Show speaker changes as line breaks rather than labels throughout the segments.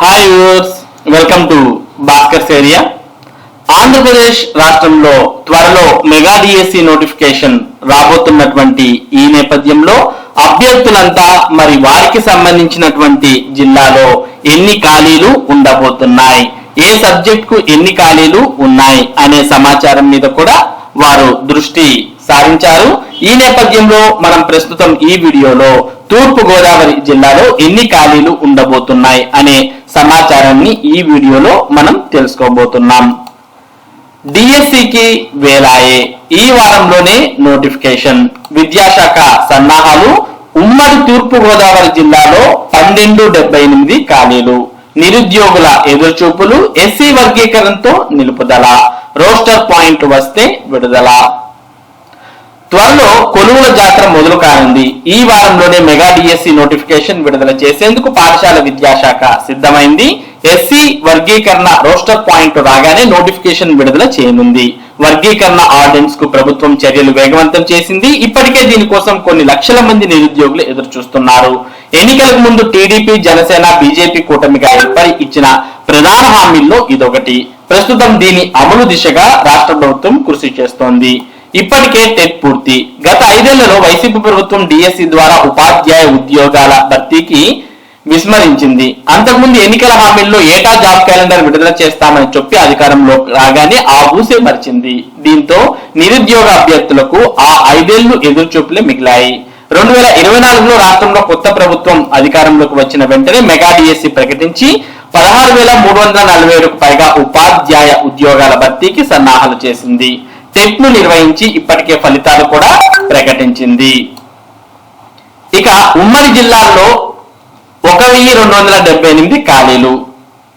Hi viewers, welcome to Bhaskar's area. Andhra Pradesh రాష్ట్రంలో త్వరలో mega DSC notification రాబోతున్నటువంటి ఈ నేపథ్యంలో అభ్యర్థులంతా మరి వారికి సంబంధించినటువంటి జిల్లాలో ఎన్ని ఖాళీలు ఉండబోతున్నాయి, ఏ సబ్జెక్ట్ కు ఎన్ని ఖాళీలు ఉన్నాయి అనే సమాచారం మీద కూడా వారు దృష్టి సారించారు. ఈ నేపథ్యంలో మనం ప్రస్తుతం ఈ వీడియోలో తూర్పు గోదావరి జిల్లాలో ఎన్ని ఖాళీలు ఉండబోతున్నాయి అనే సమాచారాన్ని ఈ వీడియోలో మనం తెలుసుకోబోతున్నాం. డిఎస్సికి వేలాయే ఈ వారంలోనే నోటిఫికేషన్. విద్యాశాఖ సన్నాహాలు. ఉమ్మడి తూర్పు గోదావరి జిల్లాలో 1278 ఖాళీలు. నిరుద్యోగుల ఎదురుచూపులు. ఎస్సీ వర్గీకరణతో నిలుపుదల. రోస్టర్ పాయింట్ వస్తే విడుదల. త్వరలో కొలువుల జాతర మొదలు కానుంది. ఈ వారంలోనే మెగా డిఎస్సి నోటిఫికేషన్ విడుదల చేసేందుకు పాఠశాల విద్యాశాఖ సిద్ధమైంది. ఎస్సీ వర్గీకరణ రోస్టర్ పాయింట్ రాగానే నోటిఫికేషన్ విడుదల చేయనుంది. వర్గీకరణ ఆర్డినెన్స్ కు ప్రభుత్వం చర్యలు వేగవంతం చేసింది. ఇప్పటికే దీనికోసం కొన్ని లక్షల మంది నిరుద్యోగులు ఎదురు చూస్తున్నారు. ఎన్నికలకు ముందు టీడీపీ, జనసేన, బీజేపీ కూటమిగా ఏర్పడి ఇచ్చిన ప్రధాన హామీల్లో ఇదొకటి. ప్రస్తుతం దీని అమలు దిశగా రాష్ట్ర ప్రభుత్వం కృషి చేస్తోంది. ఇప్పటికే టెట్ పూర్తి. గత 5 ఏళ్లలో వైసీపీ ప్రభుత్వం డిఎస్సి ద్వారా ఉపాధ్యాయ ఉద్యోగాల భర్తీకి విస్మరించింది. అంతకుముందు ఎన్నికల హామీల్లో ఏటా జాబ్ క్యాలెండర్ విడుదల చేస్తామని చెప్పి అధికారంలో రాగానే ఆ ఊసే మరిచింది. దీంతో నిరుద్యోగ అభ్యర్థులకు ఆ 5 ఏళ్లు ఎదురుచూపులే మిగిలాయి. 2024లో రాష్ట్రంలో కొత్త ప్రభుత్వం అధికారంలోకి వచ్చిన వెంటనే మెగా డిఎస్సి ప్రకటించి 16,347కు పైగా ఉపాధ్యాయ ఉద్యోగాల భర్తీకి సన్నాహాలు చేసింది. టెట్ ను నిర్వహించి ఇప్పటికే ఫలితాలు కూడా ప్రకటించింది. ఇక ఉమ్మడి జిల్లాల్లో 1278 ఖాళీలు.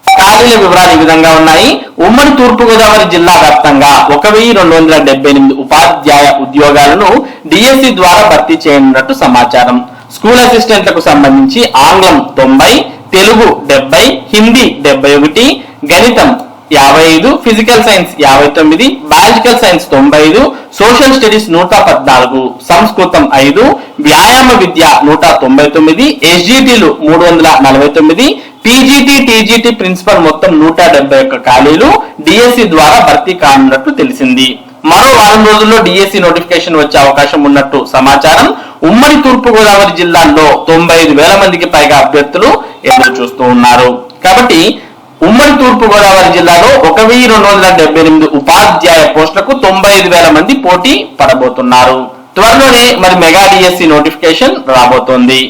ఖాళీల వివరాలు ఈ విధంగా ఉన్నాయి. ఉమ్మడి తూర్పు గోదావరి జిల్లా వ్యాప్తంగా 1278 ఉపాధ్యాయ ఉద్యోగాలను డిఎస్సి ద్వారా భర్తీ చేయనున్నట్టు సమాచారం. స్కూల్ అసిస్టెంట్లకు సంబంధించి ఆంగ్లం 90, తెలుగు 70, హిందీ 71, గణితం 55, physical science 59, biological science 95, social studies 114, సంస్కృతం 5, వ్యాయామ విద్య 199, ఎస్జిటిలు 349, పీజీటీ, టీజీటీ ప్రిన్సిపల్ మొత్తం 171 ఖాళీలు డిఎస్సి ద్వారా భర్తీ కానున్నట్టు తెలిసింది. మరో వారం రోజుల్లో డిఎస్సి నోటిఫికేషన్ వచ్చే అవకాశం ఉన్నట్టు సమాచారం. ఉమ్మడి తూర్పు గోదావరి జిల్లాల్లో 95,000 మందికి పైగా అభ్యర్థులు ఎదురు చూస్తూ ఉన్నారు. కాబట్టి ఉమ్మడి తూర్పు గోదావరి జిల్లాలో 1278 ఉపాధ్యాయ పోస్టులకు 95,000 మంది పోటీ పడబోతున్నారు. త్వరలోనే మరి మెగా డిఎస్సి నోటిఫికేషన్ రాబోతోంది.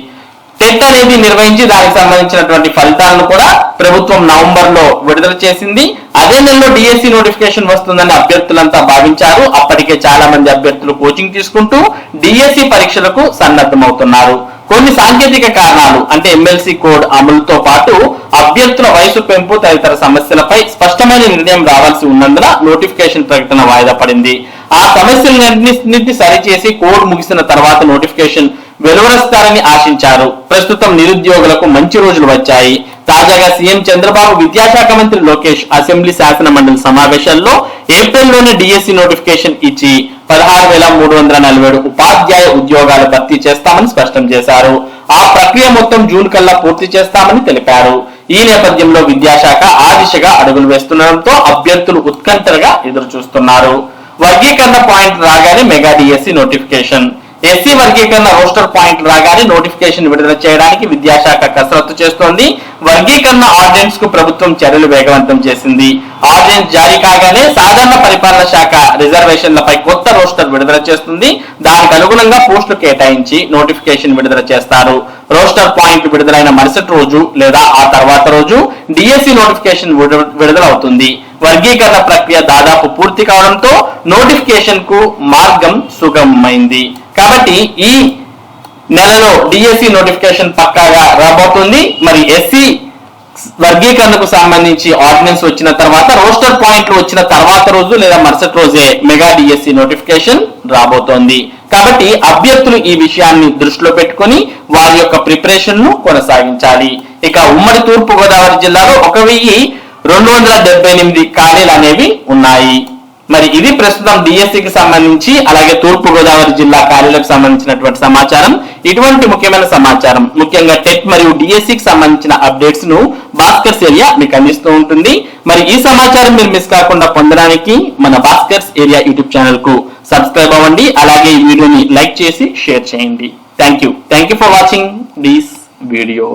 టెట్ అనేది నిర్వహించి దానికి సంబంధించినటువంటి ఫలితాలను కూడా ప్రభుత్వం నవంబర్ లో విడుదల చేసింది. అదే నెలలో డిఎస్సి నోటిఫికేషన్ వస్తుందని అభ్యర్థులంతా భావించారు. అప్పటికే చాలా మంది అభ్యర్థులు కోచింగ్ తీసుకుంటూ డిఎస్సి పరీక్షలకు సన్నద్ధమవుతున్నారు. కొన్ని సాంకేతిక కారణాలు అంటే ఎమ్మెల్సీ కోడ్ అమలుతో పాటు అభ్యర్థుల వయసు పెంపు తదితర సమస్యలపై స్పష్టమైన నిర్ణయం రావాల్సి ఉన్నందున నోటిఫికేషన్ ప్రకటన వాయిదా పడింది. ఆ సమస్యలన్నింటినీ సరిచేసి కోడ్ ముగిసిన తర్వాత నోటిఫికేషన్ వెలువరిస్తారని ఆశించారు. ప్రస్తుతం నిరుద్యోగులకు మంచి రోజులు వచ్చాయి. తాజాగా సీఎం చంద్రబాబు, విద్యాశాఖ మంత్రి లోకేష్ అసెంబ్లీ శాసన మండలి సమావేశాల్లో ఏప్రిల్లోనే డిఎస్సి నోటిఫికేషన్ ఇచ్చి 16,347 ఉపాధ్యాయ ఉద్యోగాలు భర్తీ చేస్తామని స్పష్టం చేశారు. ఆ ప్రక్రియ మొత్తం జూన్ కల్లా పూర్తి చేస్తామని తెలిపారు. ఈ నేపథ్యంలో విద్యాశాఖ ఆ దిశగా అడుగులు వేస్తుండటంతో అభ్యర్థులు ఉత్కంఠగా ఎదురు చూస్తున్నారు. వర్గీకరణ పాయింట్ రాగానే మెగా డిఎస్సి నోటిఫికేషన్. ఎస్సీ వర్గీకరణ రోస్టర్ పాయింట్ రాగానే నోటిఫికేషన్ విడుదల చేయడానికి విద్యాశాఖ కసరత్తు చేస్తోంది. వర్గీకరణ ఆర్డినెన్స్ కు ప్రభుత్వం చర్యలు వేగవంతం చేసింది. ఆర్డినెన్స్ జారీ కాగానే సాధారణ పరిపాలన శాఖ రిజర్వేషన్లపై కొత్త రోస్టర్ విడుదల చేస్తుంది. దానికి అనుగుణంగా పోస్టులు కేటాయించి నోటిఫికేషన్ విడుదల చేస్తారు. రోస్టర్ పాయింట్ విడుదలైన మరుసటి రోజు లేదా ఆ తర్వాత రోజు డిఎస్సి నోటిఫికేషన్ విడుదల అవుతుంది. వర్గీకరణ ప్రక్రియ దాదాపు పూర్తి కావడంతో నోటిఫికేషన్ కు మార్గం సుగమమైంది. కాబట్టి ఈ నెలలో డిఎస్సి నోటిఫికేషన్ పక్కాగా రాబోతుంది. మరి ఎస్సీ వర్గీకరణకు సంబంధించి ఆర్డినెన్స్ వచ్చిన తర్వాత, రోస్టర్ పాయింట్లు వచ్చిన తర్వాత రోజు లేదా మరుసటి రోజే మెగా డిఎస్సి నోటిఫికేషన్ రాబోతోంది. కాబట్టి అభ్యర్థులు ఈ విషయాన్ని దృష్టిలో పెట్టుకొని వారి యొక్క ప్రిపరేషన్ ను కొనసాగించాలి. ఇక ఉమ్మడి తూర్పు గోదావరి జిల్లాలో 1278 ఖాళీలు అనేవి ఉన్నాయి. మరి ఇది ప్రస్తుతం డిఎస్సికి సంబంధించి అలాగే తూర్పు గోదావరి జిల్లా ఖాళీలకు సంబంధించినటువంటి సమాచారం. ఇటువంటి ముఖ్యమైన సమాచారం, ముఖ్యంగా టెట్ మరియు డిఎస్సికి సంబంధించిన అప్డేట్స్ ను భాస్కర్స్ ఏరియా మీకు అందిస్తూ ఉంటుంది. మరి ఈ సమాచారం మీరు మిస్ కాకుండా పొందడానికి మన భాస్కర్స్ ఏరియా యూట్యూబ్ ఛానల్ కు సబ్స్క్రైబ్ అవ్వండి. అలాగే ఈ వీడియోని లైక్ చేసి షేర్ చేయండి. Thank you for watching this video.